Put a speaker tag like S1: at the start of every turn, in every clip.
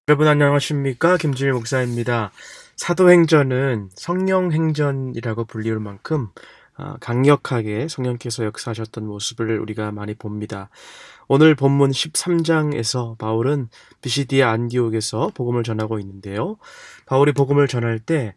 S1: 여러분 안녕하십니까? 김진일 목사입니다. 사도행전은 성령행전이라고 불리울 만큼 강력하게 성령께서 역사하셨던 모습을 우리가 많이 봅니다. 오늘 본문 13장에서 바울은 비시디아 안디옥에서 복음을 전하고 있는데요. 바울이 복음을 전할 때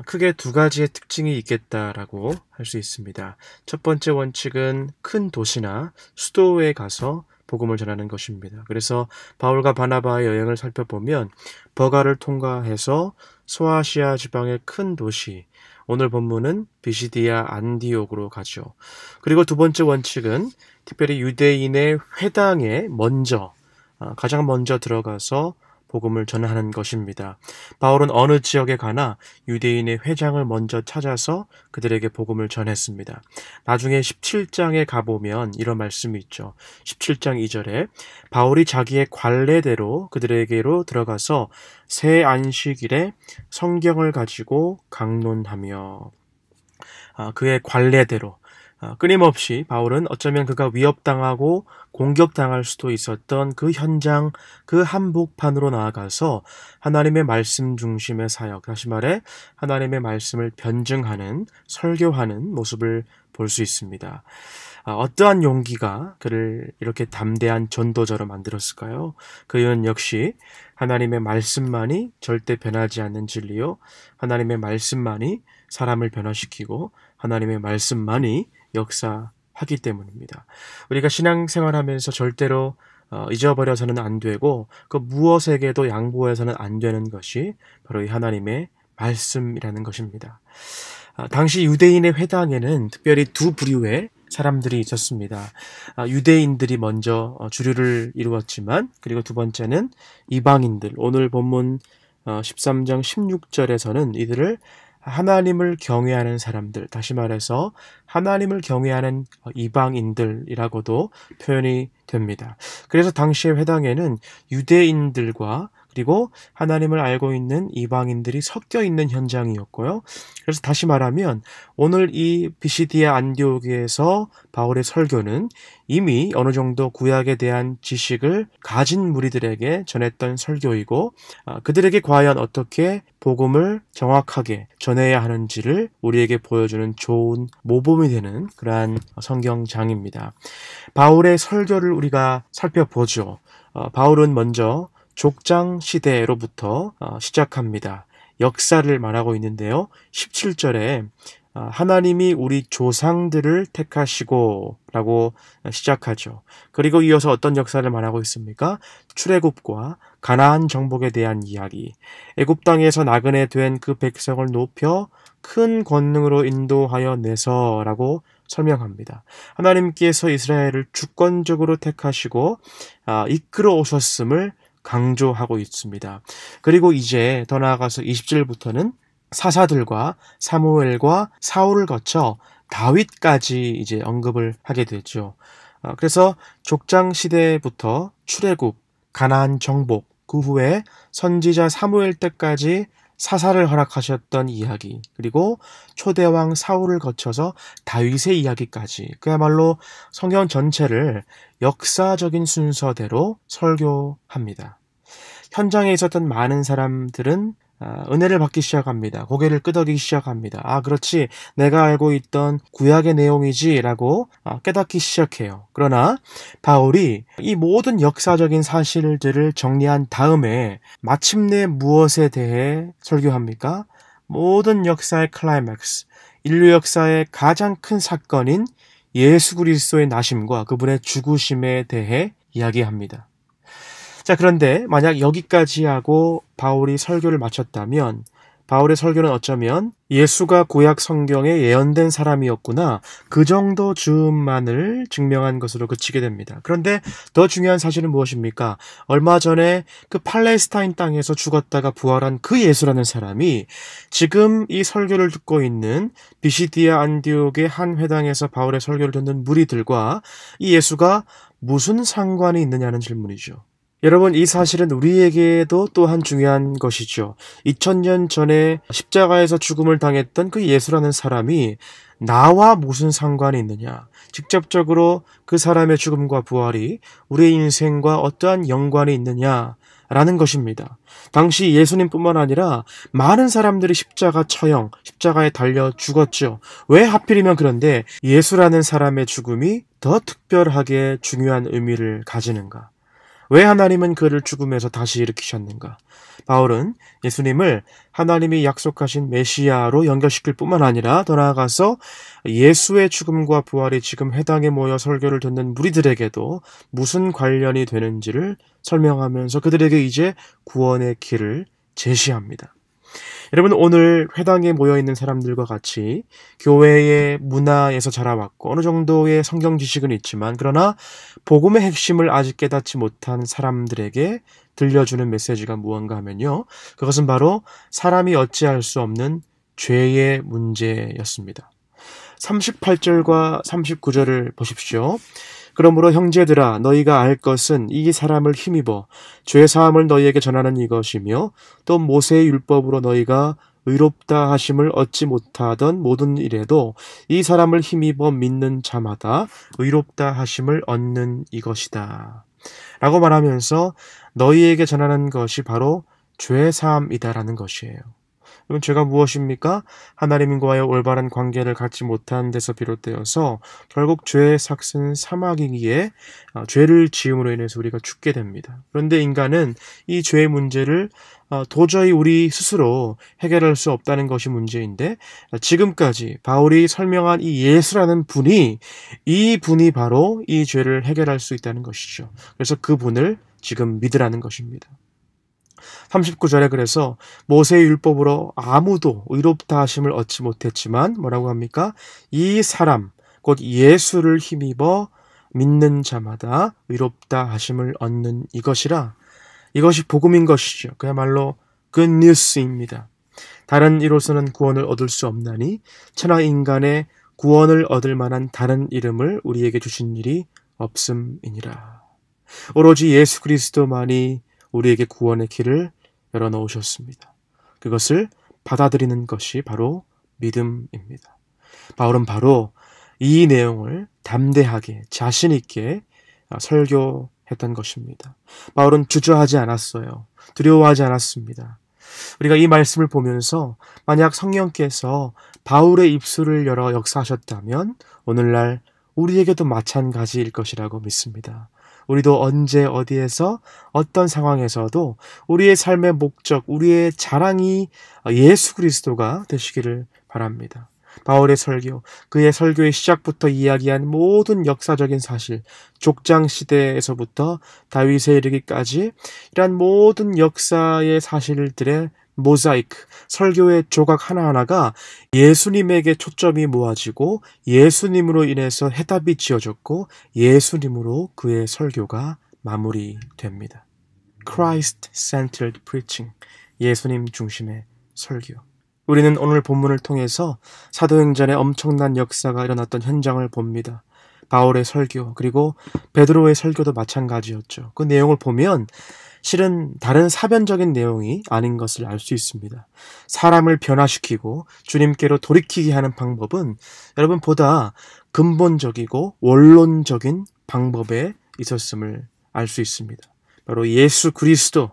S1: 크게 두 가지의 특징이 있겠다라고 할 수 있습니다. 첫 번째 원칙은 큰 도시나 수도에 가서 복음을 전하는 것입니다. 그래서 바울과 바나바의 여행을 살펴보면 버가를 통과해서 소아시아 지방의 큰 도시, 오늘 본문은 비시디아 안디옥으로 가죠. 그리고 두 번째 원칙은 특별히 유대인의 회당에 가장 먼저 들어가서 복음을 전하는 것입니다. 바울은 어느 지역에 가나 유대인의 회장을 먼저 찾아서 그들에게 복음을 전했습니다. 나중에 17장에 가보면 이런 말씀이 있죠. 17장 2절에 바울이 자기의 관례대로 그들에게로 들어가서 새 안식일에 성경을 가지고 강론하며 그의 관례대로 끊임없이 바울은 어쩌면 그가 위협당하고 공격당할 수도 있었던 그 현장, 그 한복판으로 나아가서 하나님의 말씀 중심의 사역, 다시 말해 하나님의 말씀을 변증하는, 설교하는 모습을 볼 수 있습니다. 어떠한 용기가 그를 이렇게 담대한 전도자로 만들었을까요? 그 이유는 역시 하나님의 말씀만이 절대 변하지 않는 진리요, 하나님의 말씀만이 사람을 변화시키고 하나님의 말씀만이 역사하기 때문입니다. 우리가 신앙생활하면서 절대로 잊어버려서는 안 되고 그 무엇에게도 양보해서는 안 되는 것이 바로 이 하나님의 말씀이라는 것입니다. 당시 유대인의 회당에는 특별히 두 부류의 사람들이 있었습니다. 유대인들이 먼저 주류를 이루었지만, 그리고 두 번째는 이방인들. 오늘 본문 13장 16절에서는 이들을 하나님을 경외하는 사람들, 다시 말해서 하나님을 경외하는 이방인들이라고도 표현이 됩니다. 그래서 당시의 회당에는 유대인들과 그리고 하나님을 알고 있는 이방인들이 섞여 있는 현장이었고요. 그래서 다시 말하면 오늘 이 비시디아 안디옥에서 바울의 설교는 이미 어느 정도 구약에 대한 지식을 가진 무리들에게 전했던 설교이고, 그들에게 과연 어떻게 복음을 정확하게 전해야 하는지를 우리에게 보여주는 좋은 모범이 되는 그러한 성경장입니다. 바울의 설교를 우리가 살펴보죠. 바울은 먼저 족장 시대로부터 시작합니다. 역사를 말하고 있는데요. 17절에 하나님이 우리 조상들을 택하시고 라고 시작하죠. 그리고 이어서 어떤 역사를 말하고 있습니까? 출애굽과 가나안 정복에 대한 이야기, 애굽 땅에서 나그네 된 그 백성을 높여 큰 권능으로 인도하여 내서라고 설명합니다. 하나님께서 이스라엘을 주권적으로 택하시고 이끌어 오셨음을 강조하고 있습니다. 그리고 이제 더 나아가서 20절부터는 사사들과 사무엘과 사울을 거쳐 다윗까지 이제 언급을 하게 되죠. 그래서 족장 시대부터 출애굽, 가나안 정복, 그 후에 선지자 사무엘 때까지 사사를 허락하셨던 이야기, 그리고 초대왕 사울을 거쳐서 다윗의 이야기까지, 그야말로 성경 전체를 역사적인 순서대로 설교합니다. 현장에 있었던 많은 사람들은 은혜를 받기 시작합니다. 고개를 끄덕이기 시작합니다. 그렇지, 내가 알고 있던 구약의 내용이지 라고 깨닫기 시작해요. 그러나 바울이 이 모든 역사적인 사실들을 정리한 다음에 마침내 무엇에 대해 설교합니까? 모든 역사의 클라이맥스, 인류 역사의 가장 큰 사건인 예수 그리스도의 나심과 그분의 죽으심에 대해 이야기합니다. 자, 그런데 만약 여기까지 하고 바울이 설교를 마쳤다면 바울의 설교는 어쩌면 예수가 구약 성경에 예언된 사람이었구나, 그 정도 즈음만을 증명한 것으로 그치게 됩니다. 그런데 더 중요한 사실은 무엇입니까? 얼마 전에 그 팔레스타인 땅에서 죽었다가 부활한 그 예수라는 사람이 지금 이 설교를 듣고 있는 비시디아 안디옥의 한 회당에서 바울의 설교를 듣는 무리들과 이 예수가 무슨 상관이 있느냐는 질문이죠. 여러분, 이 사실은 우리에게도 또한 중요한 것이죠. 2000년 전에 십자가에서 죽음을 당했던 그 예수라는 사람이 나와 무슨 상관이 있느냐? 직접적으로 그 사람의 죽음과 부활이 우리의 인생과 어떠한 연관이 있느냐? 라는 것입니다. 당시 예수님뿐만 아니라 많은 사람들이 십자가 처형, 십자가에 달려 죽었죠. 왜 하필이면 그런데 예수라는 사람의 죽음이 더 특별하게 중요한 의미를 가지는가? 왜 하나님은 그를 죽음에서 다시 일으키셨는가? 바울은 예수님을 하나님이 약속하신 메시아로 연결시킬 뿐만 아니라 더 나아가서 예수의 죽음과 부활이 지금 회당에 모여 설교를 듣는 무리들에게도 무슨 관련이 되는지를 설명하면서 그들에게 이제 구원의 길을 제시합니다. 여러분, 오늘 회당에 모여있는 사람들과 같이 교회의 문화에서 자라왔고 어느 정도의 성경 지식은 있지만 그러나 복음의 핵심을 아직 깨닫지 못한 사람들에게 들려주는 메시지가 무언가 하면요, 그것은 바로 사람이 어찌할 수 없는 죄의 문제였습니다. 38절과 39절을 보십시오. 그러므로 형제들아 너희가 알 것은 이 사람을 힘입어 죄사함을 너희에게 전하는 이것이며 또 모세의 율법으로 너희가 의롭다 하심을 얻지 못하던 모든 일에도 이 사람을 힘입어 믿는 자마다 의롭다 하심을 얻는 이것이다 라고 말하면서 너희에게 전하는 것이 바로 죄사함이다라는 것이에요. 그럼 죄가 무엇입니까? 하나님과의 올바른 관계를 갖지 못한 데서 비롯되어서 결국 죄의 삭은 사막이기에 죄를 지음으로 인해서 우리가 죽게 됩니다. 그런데 인간은 이 죄의 문제를 도저히 우리 스스로 해결할 수 없다는 것이 문제인데, 지금까지 바울이 설명한 이 예수라는 분이, 이 분이 바로 이 죄를 해결할 수 있다는 것이죠. 그래서 그 분을 지금 믿으라는 것입니다. 39절에 그래서 모세의 율법으로 아무도 의롭다 하심을 얻지 못했지만 뭐라고 합니까? 이 사람 곧 예수를 힘입어 믿는 자마다 의롭다 하심을 얻는 이것이라. 이것이 복음인 것이죠. 그야말로 굿뉴스입니다. 다른 이로서는 구원을 얻을 수 없나니 천하 인간의 구원을 얻을 만한 다른 이름을 우리에게 주신 일이 없음이니라. 오로지 예수 그리스도만이 우리에게 구원의 길을 열어놓으셨습니다. 그것을 받아들이는 것이 바로 믿음입니다. 바울은 바로 이 내용을 담대하게 자신 있게 설교했던 것입니다. 바울은 주저하지 않았어요. 두려워하지 않았습니다. 우리가 이 말씀을 보면서 만약 성령께서 바울의 입술을 열어 역사하셨다면 오늘날 우리에게도 마찬가지일 것이라고 믿습니다. 우리도 언제 어디에서 어떤 상황에서도 우리의 삶의 목적, 우리의 자랑이 예수 그리스도가 되시기를 바랍니다. 바울의 설교, 그의 설교의 시작부터 이야기한 모든 역사적인 사실, 족장 시대에서부터 다윗에 이르기까지 이러한 모든 역사의 사실들의 모자이크, 설교의 조각 하나하나가 예수님에게 초점이 모아지고 예수님으로 인해서 해답이 지어졌고 예수님으로 그의 설교가 마무리됩니다. Christ-centered preaching, 예수님 중심의 설교. 우리는 오늘 본문을 통해서 사도행전의 엄청난 역사가 일어났던 현장을 봅니다. 바울의 설교, 그리고 베드로의 설교도 마찬가지였죠. 그 내용을 보면 실은 다른 사변적인 내용이 아닌 것을 알 수 있습니다. 사람을 변화시키고 주님께로 돌이키게 하는 방법은 여러분 보다 근본적이고 원론적인 방법에 있었음을 알 수 있습니다. 바로 예수 그리스도,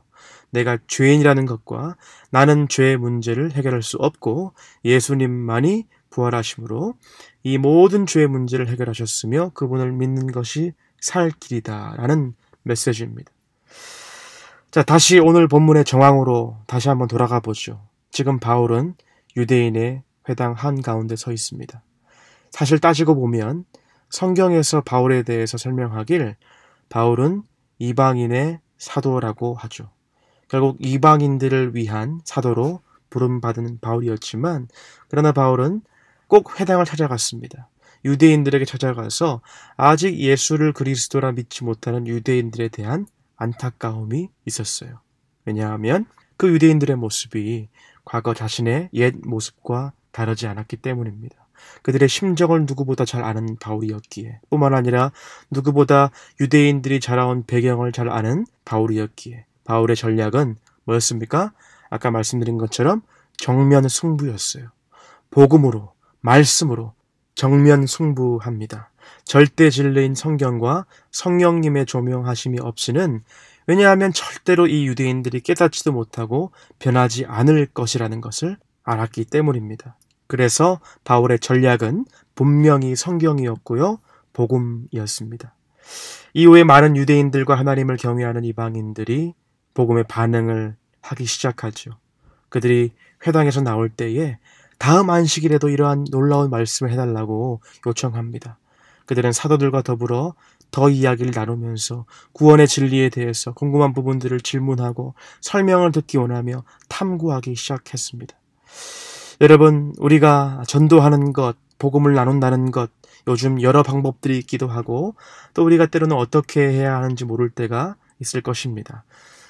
S1: 내가 죄인이라는 것과 나는 죄의 문제를 해결할 수 없고 예수님만이 부활하심으로 이 모든 죄의 문제를 해결하셨으며 그분을 믿는 것이 살 길이다라는 메시지입니다. 자, 다시 오늘 본문의 정황으로 다시 한번 돌아가 보죠. 지금 바울은 유대인의 회당 한가운데 서 있습니다. 사실 따지고 보면 성경에서 바울에 대해서 설명하길 바울은 이방인의 사도라고 하죠. 결국 이방인들을 위한 사도로 부름받은 바울이었지만 그러나 바울은 꼭 회당을 찾아갔습니다. 유대인들에게 찾아가서 아직 예수를 그리스도라 믿지 못하는 유대인들에 대한 안타까움이 있었어요. 왜냐하면 그 유대인들의 모습이 과거 자신의 옛 모습과 다르지 않았기 때문입니다. 그들의 심정을 누구보다 잘 아는 바울이었기에, 뿐만 아니라 누구보다 유대인들이 자라온 배경을 잘 아는 바울이었기에 바울의 전략은 뭐였습니까? 아까 말씀드린 것처럼 정면 승부였어요. 복음으로, 말씀으로 정면 승부합니다. 절대 진리인 성경과 성령님의 조명하심이 없이는 왜냐하면 절대로 이 유대인들이 깨닫지도 못하고 변하지 않을 것이라는 것을 알았기 때문입니다. 그래서 바울의 전략은 분명히 성경이었고요, 복음이었습니다. 이후에 많은 유대인들과 하나님을 경외하는 이방인들이 복음에 반응을 하기 시작하죠. 그들이 회당에서 나올 때에 다음 안식일에도 이러한 놀라운 말씀을 해달라고 요청합니다. 그들은 사도들과 더불어 더 이야기를 나누면서 구원의 진리에 대해서 궁금한 부분들을 질문하고 설명을 듣기 원하며 탐구하기 시작했습니다. 여러분, 우리가 전도하는 것, 복음을 나눈다는 것, 요즘 여러 방법들이 있기도 하고 또 우리가 때로는 어떻게 해야 하는지 모를 때가 있을 것입니다.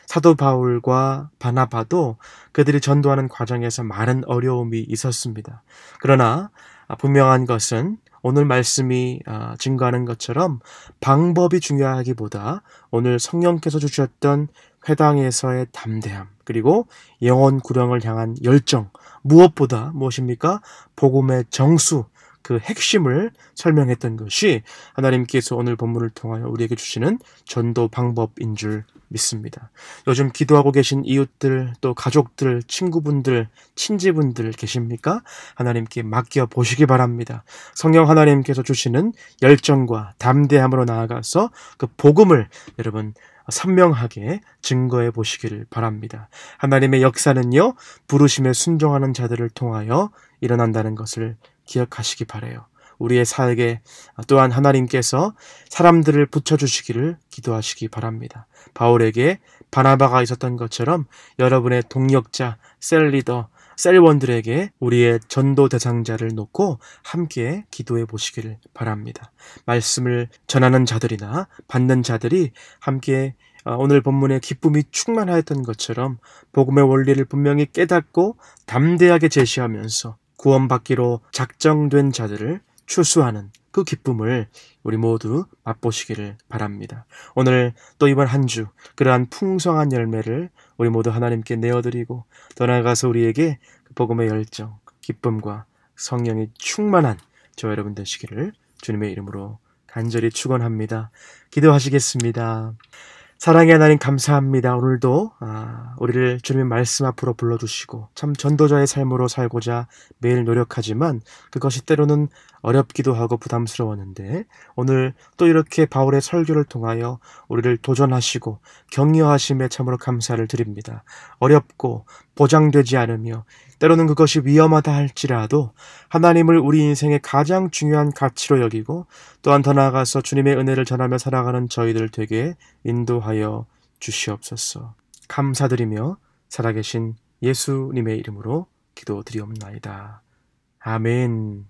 S1: 사도 바울과 바나바도 그들이 전도하는 과정에서 많은 어려움이 있었습니다. 그러나 분명한 것은 오늘 말씀이 증거하는 것처럼 방법이 중요하기보다 오늘 성령께서 주셨던 회당에서의 담대함, 그리고 영혼 구령을 향한 열정, 무엇보다 무엇입니까? 복음의 정수, 그 핵심을 설명했던 것이 하나님께서 오늘 본문을 통하여 우리에게 주시는 전도 방법인 줄 믿습니다. 요즘 기도하고 계신 이웃들, 또 가족들, 친구분들, 친지분들 계십니까? 하나님께 맡겨 보시기 바랍니다. 성령 하나님께서 주시는 열정과 담대함으로 나아가서 그 복음을 여러분 선명하게 증거해 보시기를 바랍니다. 하나님의 역사는요, 부르심에 순종하는 자들을 통하여 일어난다는 것을 기억하시기 바라요. 우리의 사역에 또한 하나님께서 사람들을 붙여주시기를 기도하시기 바랍니다. 바울에게 바나바가 있었던 것처럼 여러분의 동역자, 셀리더, 셀원들에게 우리의 전도 대상자를 놓고 함께 기도해 보시기를 바랍니다. 말씀을 전하는 자들이나 받는 자들이 함께 오늘 본문의 기쁨이 충만하였던 것처럼 복음의 원리를 분명히 깨닫고 담대하게 제시하면서 구원받기로 작정된 자들을 추수하는 그 기쁨을 우리 모두 맛보시기를 바랍니다. 오늘 또 이번 한 주 그러한 풍성한 열매를 우리 모두 하나님께 내어드리고 더 나아가서 우리에게 그 복음의 열정, 기쁨과 성령이 충만한 저와 여러분 되시기를 주님의 이름으로 간절히 축원합니다. 기도하시겠습니다. 사랑의 하나님 감사합니다. 오늘도 우리를 주님의 말씀 앞으로 불러주시고 참 전도자의 삶으로 살고자 매일 노력하지만 그것이 때로는 어렵기도 하고 부담스러웠는데 오늘 또 이렇게 바울의 설교를 통하여 우리를 도전하시고 격려하심에 참으로 감사를 드립니다. 어렵고 보장되지 않으며 때로는 그것이 위험하다 할지라도 하나님을 우리 인생의 가장 중요한 가치로 여기고 또한 더 나아가서 주님의 은혜를 전하며 살아가는 저희들 되게 인도하여 주시옵소서. 감사드리며 살아계신 예수님의 이름으로 기도드리옵나이다. 아멘.